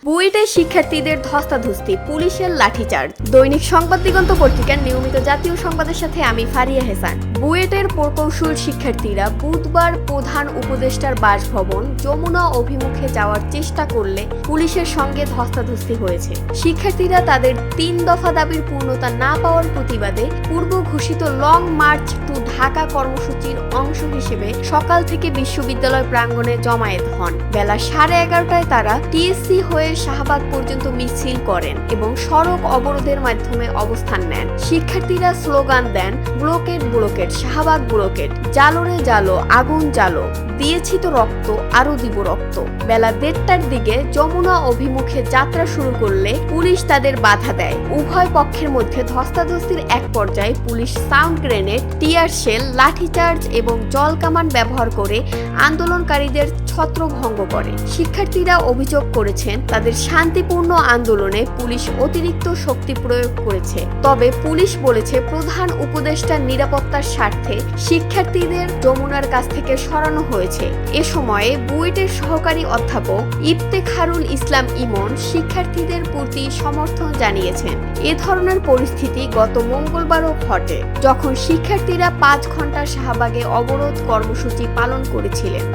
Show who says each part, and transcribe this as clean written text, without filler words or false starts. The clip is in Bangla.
Speaker 1: বুয়েটের শিক্ষার্থীদের ধস্তাধস্তি, পুলিশের লাঠিচার্জ। দৈনিক সংবাদ দিগন্ত পত্রিকার নিয়মিত জাতীয় সংবাদের সাথে আমি ফারিয়া হেসান। বুয়েটের প্রকৌশল শিক্ষার্থীরা বুধবার প্রধান উপদেষ্টার বাসভবন যমুনা অভিমুখে যাওয়ার চেষ্টা করলে পুলিশের সঙ্গে ধস্তাধস্তি হয়েছে। শিক্ষার্থীরা তাদের ৩ দফা দাবির পূর্ণতা না পাওয়ার প্রতিবাদে পূর্ব ঘোষিত লং মার্চ টু ঢাকা কর্মসূচির অংশ হিসেবে সকাল থেকে বিশ্ববিদ্যালয় প্রাঙ্গণে জমায়েত হন। বেলা 11:30টায় তারা টিএসসি হয়ে শাহবাগ পর্যন্ত মিছিল করেন এবং সড়ক অবরোধের মাধ্যমে অবস্থান নেন। শিক্ষার্থীরা স্লোগান দেন, ব্লকেট ব্লকেট, শাহবাগ ব্লকেট, জালো রে জালো, আগুন জালো, দিয়েছি তো রক্ত, আরো দিব রক্ত। বেলা 1:30টার দিকে যমুনা অভিমুখে যাত্রা শুরু করলে পুলিশ তাদের বাধা দেয়। উভয় পক্ষের মধ্যে ধস্তাধস্তির এক পর্যায়ে police sound grenade, tear shell, lathi charge এবং জলকামান ব্যবহার করে আন্দোলনকারীদের ছত্রভঙ্গ করে। শিক্ষার্থীরা অভিযোগ করেছেন তাদের শান্তিপূর্ণ আন্দোলনে পুলিশ অতিরিক্ত শক্তি প্রয়োগ করেছে। তবে পুলিশ বলেছে প্রধান উপদেষ্টার নিরাপত্তার স্বার্থে শিক্ষার্থীদের যমুনার কাছ থেকে সরানো হয়েছে। এ সময়ে বুয়েটের সহকারী অধ্যাপক ইফতেখারুল ইসলাম ইমন শিক্ষার্থীদের প্রতি সমর্থন জানিয়েছেন। এ ধরনের পরিস্থিতি গত মঙ্গলবারও ঘটে, যখন শিক্ষার্থীরা 5 ঘন্টা শাহবাগে অবরোধ কর্মসূচি পালন করেছিলেন।